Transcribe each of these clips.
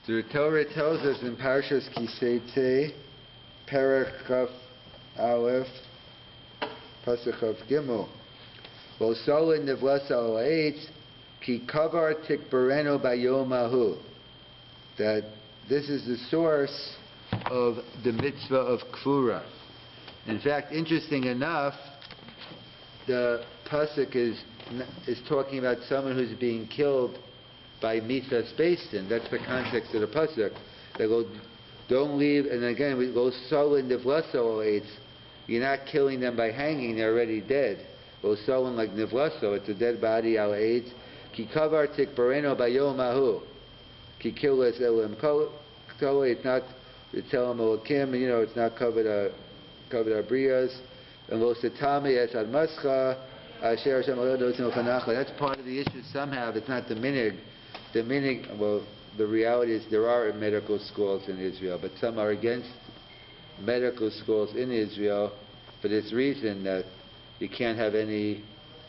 So the Torah tells us in Parshas Ki-Tetze, Perek Chaf Aleph, Pasuk of Gimel, V'osolin nevlasa ha'etz, ki kavar tikbareno bayom hahu. That this is the source of the mitzvah of Kfura. In fact, interesting enough, the pasuk is talking about someone who's being killed by mitzvahs based in. That's the context of the pasuk. They go, don't leave, and again we go solin nivlaso ha'etz. You're not killing them by hanging; they're already dead. Go solin like nivlaso, it's a dead body al ha'etz. Ki kavar tikbareno bayom hahu. Ki kilas elim kol. It's not Tzelem Elokim, it's not covered abriyas. And lo setami es ad mascha asher Hashem alodos nofanacha. That's part of the issue somehow. It's not the minig. The minig. Well, the reality is there are medical schools in Israel, but some are against medical schools in Israel for this reason that you can't have any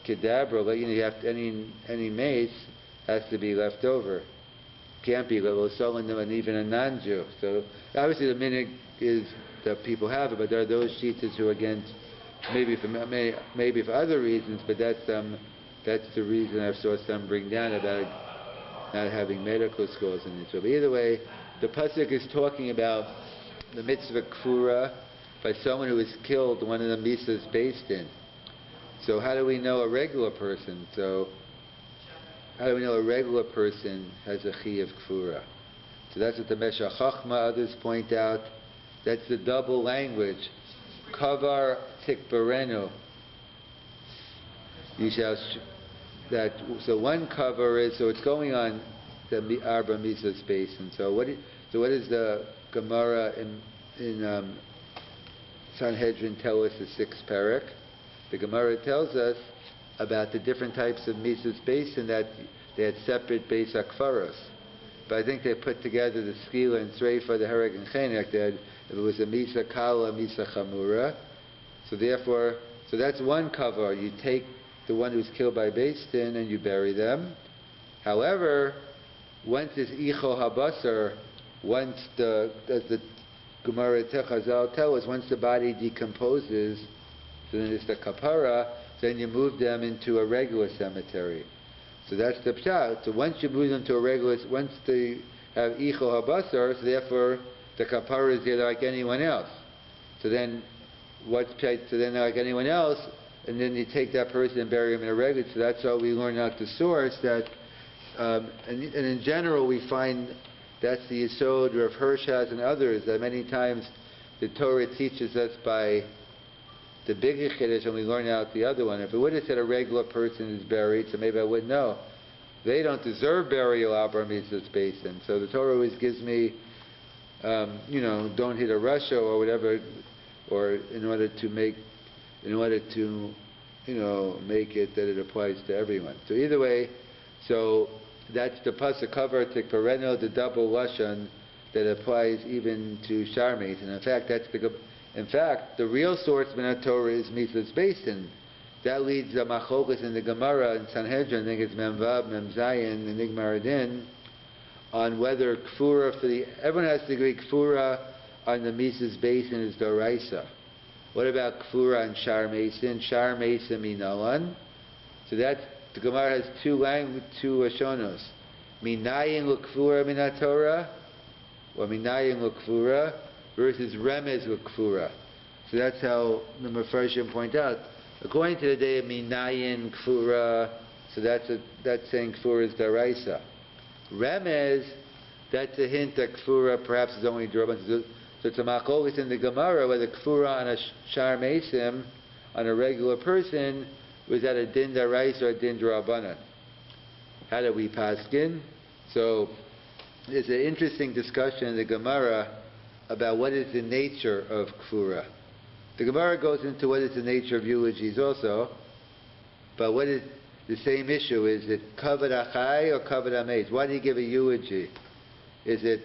kedabra. You have to, any mace has to be left over. Can't be level selling them, and even a non-Jew. So obviously the minig is that people have it, but there are those shitas who are against, maybe for other reasons, but that's the reason I saw some bring down about not having medical schools in Israel. But either way, the pasuk is talking about the mitzvah kfura by someone who was killed, one of the mitzvahs based in. So how do we know a regular person? How do we know a regular person has a chi of kfura? So that's what the Meshach Chachma, others point out. That's the double language. Kavar tikbarenu. So one cover is, so it's going on the Arba Misa space. And so what is the Gemara in Sanhedrin tell us the sixth parak? The Gemara tells us about the different types of Misa's base and that they had separate base akfaros. But I think they put together the skila and sreifa, the hereg and chenek, that if it was a Misa kala, Misa chamura. So that's one cover. You take the one who's killed by Beis Din and you bury them. However, once it's icho habasar, as the Gemara Techazal tell us, once the body decomposes, so then it's the kapara, then you move them into a regular cemetery. So that's the pshat. So once you move them to once they have icho habasar, so therefore the kapara is there like anyone else. So then they're like anyone else, and then you take that person and bury him in a regular. So that's how we learn out the source that, and in general we find that's the Yesod Rav Hirsch has and others, that many times the Torah teaches us by the bigger chiddush, and we learn out the other one. If it would have said a regular person is buried, so maybe I wouldn't know. They don't deserve burial, Abra Mitzvah's based in. So the Torah always gives me, don't hit a rasha or whatever, or in order to make it that it applies to everyone. So either way, so that's the pasuk cover tikpareno, the double lashon that applies even to sharmeit. And in fact, the real source of the Torah is mitzvahs based in. That leads the machokas in the Gemara in Sanhedrin, I think it's Memvav, Memzayin, and Nigmaradin, on whether kfura everyone has to agree kfura on the mitzvahs based in is doraisa. What about kfura on shar mesim? Shar mesim minalan. So that's the Gemara has two ashonos. Minayin l'kfura min Torah, or minayin l'kfura, versus remez l'kfura. So that's how the Mefarshim point out. According to the day of minayin kfura, so that's saying kfura is daraisa. Remez, that's a hint that kfura perhaps is only draban. So it's a macholis in the Gemara whether kfura on a shar mesim, on a regular person, was that a din daraisa or a din drabanan. How do we paskin? So there's an interesting discussion in the Gemara about what is the nature of kfura. The Gemara goes into what is the nature of eulogies also, but what is the same issue? Is it kavod achai or kavod hamet? Why do you give a eulogy? Is it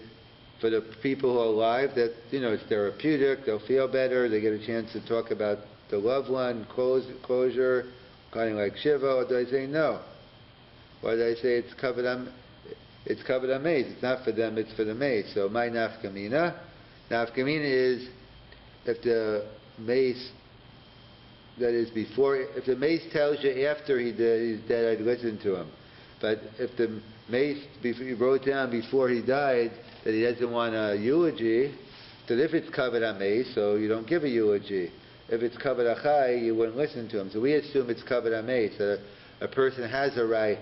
for the people who are alive that, it's therapeutic, they'll feel better, they get a chance to talk about the loved one, closure, kind of like Shiva, or do I say no? Or do I say it's kavod hamet? it's covered on mace. It's not for them, it's for the mace. So my nafkamina. Nafkamina is if the mace, that is before, if the mace tells you after he's dead, I'd listen to him. But if the mace, he wrote down before he died that he doesn't want a eulogy, then if it's covered on mace, so you don't give a eulogy. If it's covered achai, you wouldn't listen to him. So we assume it's covered on mace. A person has a right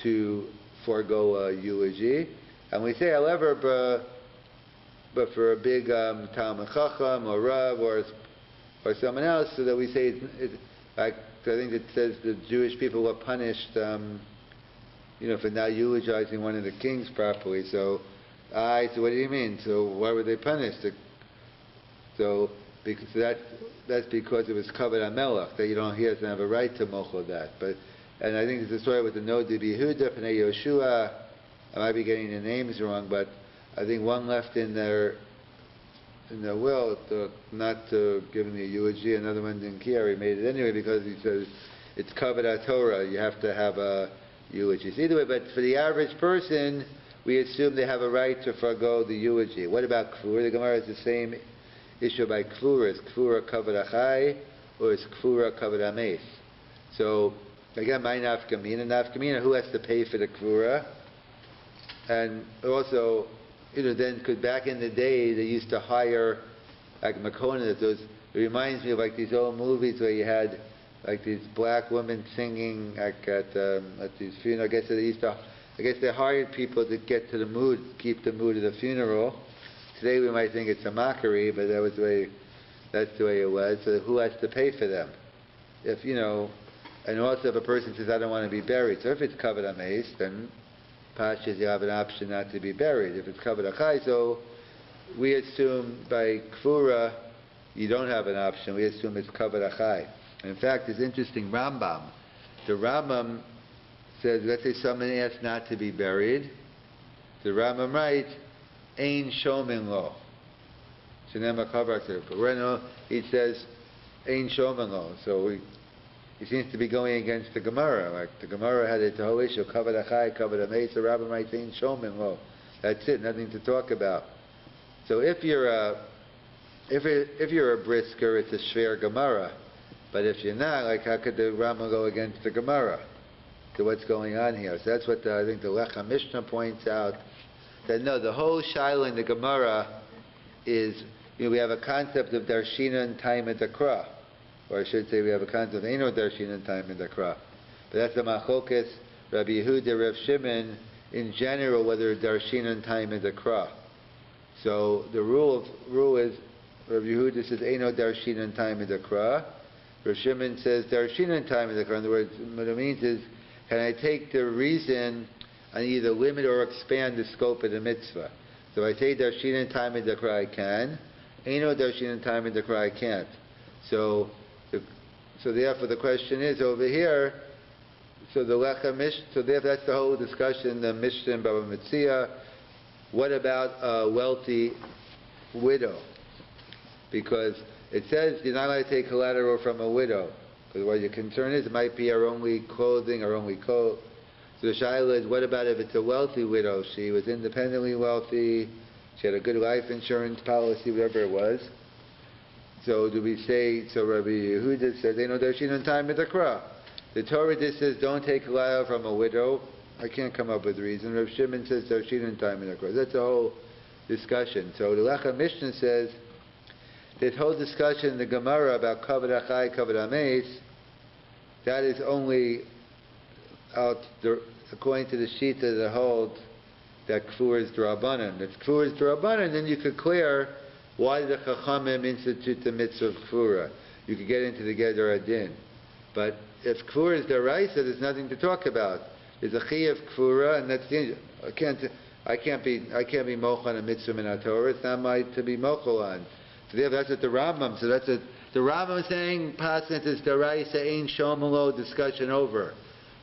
to forego a eulogy. And we say, however, but for a big Talmud Chacham or Rav or someone else, so that we say, I think it says the Jewish people were punished, for not eulogizing one of the kings properly. So what do you mean? So why were they punished? Because that's because it was covered on Melech, that he doesn't have a right to mochel that. And I think there's a story with the Nod de Yehuda, Pnei Yoshua. I might be getting the names wrong, but I think one left in their will not to give him a eulogy. Another one didn't care. He made it anyway because he says it's covered at Torah. You have to have a eulogy. So either way, but for the average person, we assume they have a right to forego the eulogy. What about Kfur? The Gemara has the same issue by Kfur. Is Kfura covered achai or is Kfura covered ames? So again, my nafkamina, who has to pay for the Kfura? And also, then, because back in the day, they used to hire, like Makona, it reminds me of like these old movies where you had like these black women singing like at these funerals. I guess they hired people to get to the mood, keep the mood of the funeral. Today we might think it's a mockery, but that's the way it was. So who has to pay for them? And also if a person says, I don't want to be buried. So if it's covered on mace, then Pashas, you have an option not to be buried. If it's covered achai, so we assume by Kfura, you don't have an option. We assume it's covered achai. In fact, it's interesting, Rambam. The Rambam says, let's say someone asks not to be buried. The Rambam writes, Ein shomin lo. He says, Ein shomin lo. So he seems to be going against the Gemara. Like the Gemara had the whole issue, covered achai, covered ames. The Rabbi might say, shomin lo. That's it, nothing to talk about. So if you're a brisker, it's a shver Gemara. But if you're not, like how could the Rambam go against the Gemara? So what's going on here? So that's what I think the Lecha Mishnah points out. That no, the whole shaila in the Gemara is, we have a concept of darshina and time at the krah. Or I should say we have a concept of Eino Darshin and time in the Krah. But that's the Machokes, Rabbi Yehuda, Rav Shimon, in general, whether Darshin and time in the Krah. So the rule is, Rabbi Yehuda says Eino Darshin and time in the Krah. Rav Shimon says Darshin and time in the Krah. In other words, what it means is, can I take the reason and either limit or expand the scope of the mitzvah? So I say Darshin and time in the Krah, I can. Eino Darshin and time in the Krah, I can't. So therefore the question is over here, so therefore that's the whole discussion, the Mishnah and Baba Metzia. What about a wealthy widow? Because it says you're not allowed to take collateral from a widow. Because what your concern is, it might be her only clothing, her only coat. So the shaila is, what about if it's a wealthy widow? She was independently wealthy, she had a good life insurance policy, whatever it was. So do we say, so Rabbi Yehuda says, they know darshin on time in the krah. The Torah just says, don't take collateral from a widow. I can't come up with a reason. Rav Shimon says, darshin on time in the krah. That's a whole discussion. So the Lecha Mishnah says, this whole discussion in the Gemara about kavod achai, kavod ames, that is only according to the Shita that holds that kfur is d'Rabbanan. If kfur is d'Rabbanan, then you could clear why did the Chachamim institute the mitzvah of kfura. You could get into the Geder Adin. But if kfura is d'Oraisa, there's nothing to talk about. There's a chi of kfura, and that's the I can't be mochel on a mitzvah min Torah. It's not mine to be mochel on. So that's what the Rambam. So that's what the Rambam is saying. Pasuk is d'Oraisa ein shomelo, discussion over.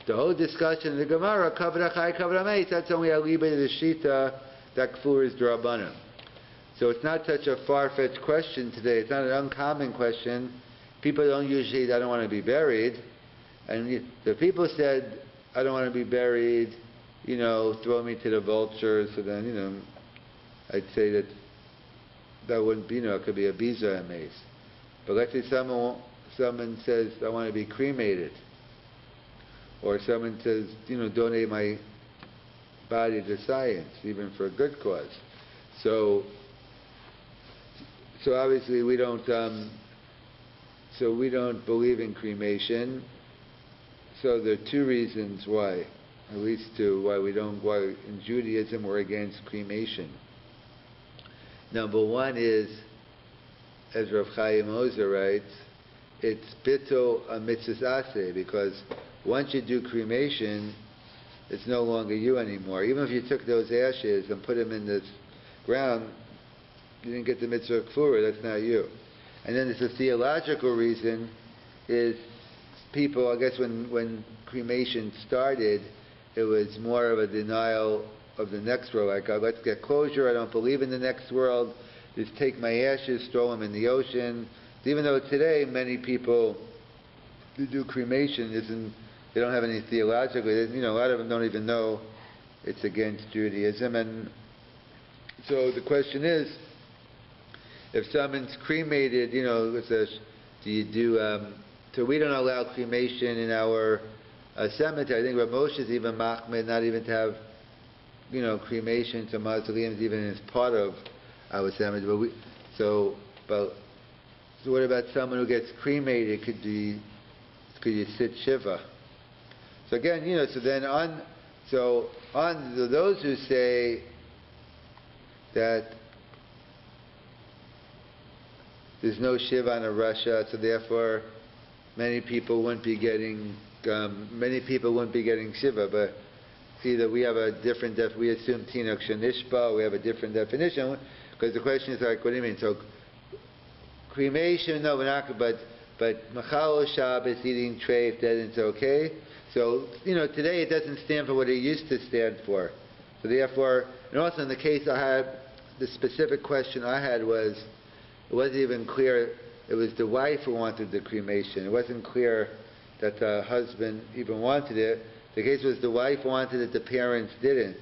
The whole discussion in the Gemara, kavod achai, kavod ames, that's only a liba to the Shita that kfura is d'Rabbanan. So it's not such a far-fetched question today. It's not an uncommon question. People don't usually say, I don't want to be buried. And the people said, I don't want to be buried. throw me to the vultures, so then, I'd say that wouldn't be, it could be a biza amaze. But let's say someone says, I want to be cremated. Or someone says, donate my body to science, even for a good cause. So obviously we don't believe in cremation. So there are two reasons why, at least two, why in Judaism we're against cremation. Number one is, as Rav Chaim Ozer writes, it's bittul a mitzvah aseh, because once you do cremation, it's no longer you anymore. Even if you took those ashes and put them in this ground, you didn't get the mitzvah kfura, that's not you. And then there's a theological reason, is people, I guess when cremation started, it was more of a denial of the next world, like, let's get closure, I don't believe in the next world, just take my ashes, throw them in the ocean. Even though today many people who do cremation they don't have any theological, a lot of them don't even know it's against Judaism. And so the question is, if someone's cremated, it says, do you do, so we don't allow cremation in our cemetery. I think Rav Moshe is even machmir not even to have, cremation to mausoleums even as part of our cemetery. So what about someone who gets cremated? Could you sit shiva? So again, on those who say that there's no shiva on a Russia, so therefore many people wouldn't be getting shiva. But either we have a different we assume tinok shenishba, we have a different definition, because the question is like, what do you mean? So cremation, no, we're not. But machal Shabbos, eating treif, that it's okay. So, today it doesn't stand for what it used to stand for. So therefore, and also in the case I had, the specific question I had was, it wasn't even clear, it was the wife who wanted the cremation. It wasn't clear that the husband even wanted it. The case was the wife wanted it, the parents didn't.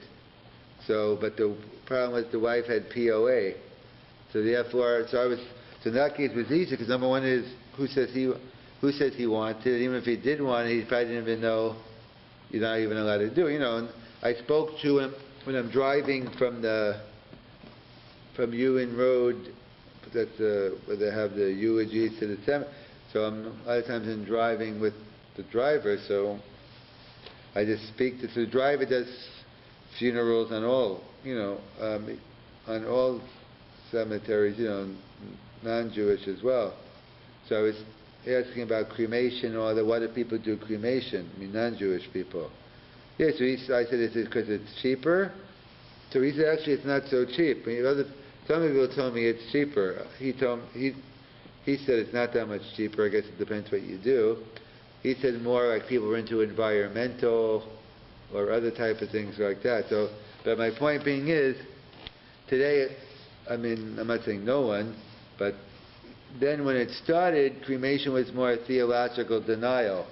But the problem was the wife had POA. So therefore, so in that case it was easy, because number one is, who says he wanted it? Even if he did want it, he probably didn't even know you're not even allowed to do it. And I spoke to him when I'm driving from Ewan Road, where they have the eulogies to the cemetery. So I'm a lot of times in driving with the driver, so I just speak to the driver. Does funerals on all cemeteries, non-Jewish as well. So I was asking about cremation, or why do people do cremation? Non-Jewish people. Yeah, so I said, is it because it's cheaper? So he said, actually, it's not so cheap. Some people told me it's cheaper. He said it's not that much cheaper. I guess it depends what you do. He said more like people are into environmental or other type of things like that. So, but my point being is, today, I'm not saying no one, but then when it started, cremation was more theological denial.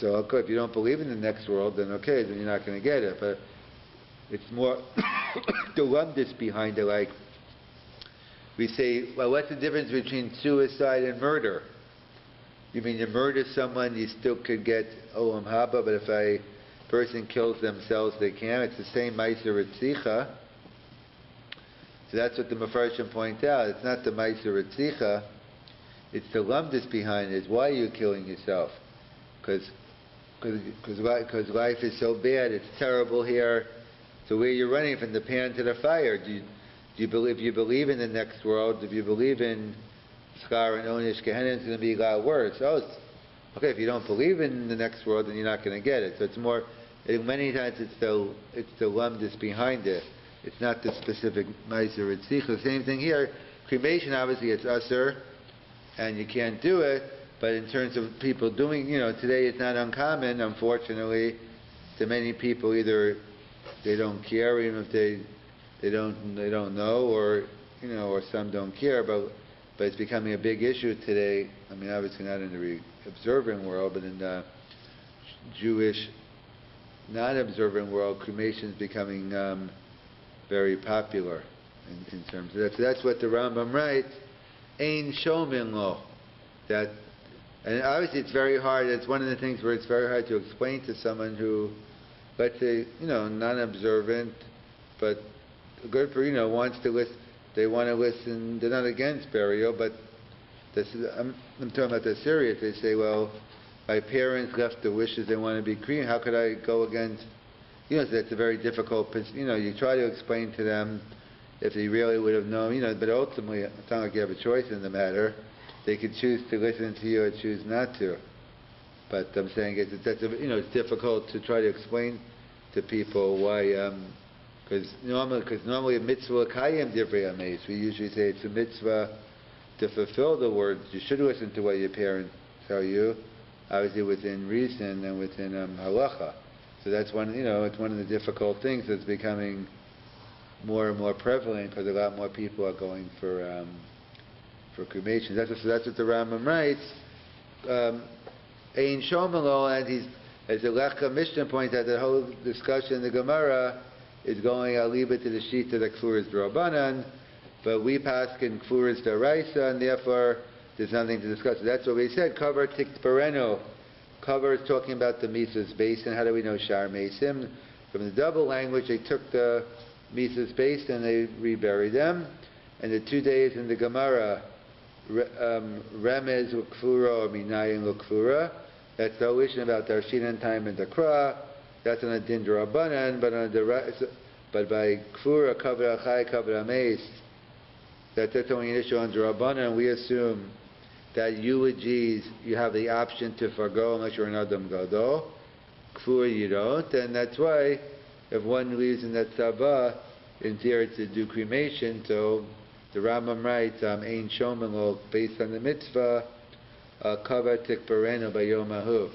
So okay, if you don't believe in the next world, then okay, then you're not going to get it. But it's more the lumdus behind it. Like we say, well, what's the difference between suicide and murder? You mean you murder someone, you still could get olam haba, but if a person kills themselves, they can't. It's the same ma'aser ritzicha. So that's what the Mefarshim point out. It's not the ma'aser ritzicha, it's the lumdus behind it. Why are you killing yourself? Because life is so bad, it's terrible here. So where are you running, from the pan to the fire? Do you believe in the next world? If you believe in schar and onish Gehenna, it's going to be a lot worse. Okay, if you don't believe in the next world, then you're not going to get it. So it's more, many times it's the lumdus behind it. It's not the specific ma'aser ritzicha. Same thing here. Cremation, obviously, it's usher, and you can't do it. But in terms of people doing, today it's not uncommon, unfortunately, to many people either they don't care, even if they don't know, or some don't care. But it's becoming a big issue today. Obviously not in the observing world, but in the Jewish non-observant world, cremation is becoming very popular in terms of that. So that's what the Rambam writes. Ein shomin lo. That, and obviously it's very hard. It's one of the things where it's very hard to explain to someone who, let's say, non-observant, but good for, wants to listen. They want to listen. They're not against burial, but I'm talking about the serious. They say, well, my parents left the wishes they want to be cremated. How could I go against? So that's a very difficult. You try to explain to them if they really would have known. But ultimately, it's not like you have a choice in the matter. They could choose to listen to you or choose not to. But I'm saying it's difficult to try to explain to people why. Because normally a mitzvah kayim divrei ames. We usually say it's a mitzvah to fulfill the words. You should listen to what your parents tell you, obviously within reason and within halacha. So that's one. It's one of the difficult things that's becoming more and more prevalent because a lot more people are going for cremation. That's what the Rambam writes. Ein shomalo, and as the Lecha Mishnah points out, the whole discussion in the Gemara is going. I'll leave it to the sheet of the Kfur is D'Rabbanan, but we paskin Kfur is D'Oraisa, and therefore there's nothing to discuss. That's what we said. Cover tikpareno. Cover is talking about the Mises basin. How do we know Shar Mesim? From the double language, they took the Mises basin and they reburied them. And the 2 days in the Gemara, Remez L'Kfura or Minayin L'Kfura. That's the whole issue about Darshinan time and Dakra. That's on a Din D'Rabbanan, but by Kfura, Kavra Achai, Kavra Ames, that's only an issue on D'Rabbanan. We assume that eulogies you have the option to forgo unless you're an Adam Gadol. Kfura you don't, and that's why if one leaves in that Tzava, in theory to do cremation, so the Rambam writes, Ein Shomen Lo, based on the mitzvah, Kavah Tikparenu Bayom Ahu.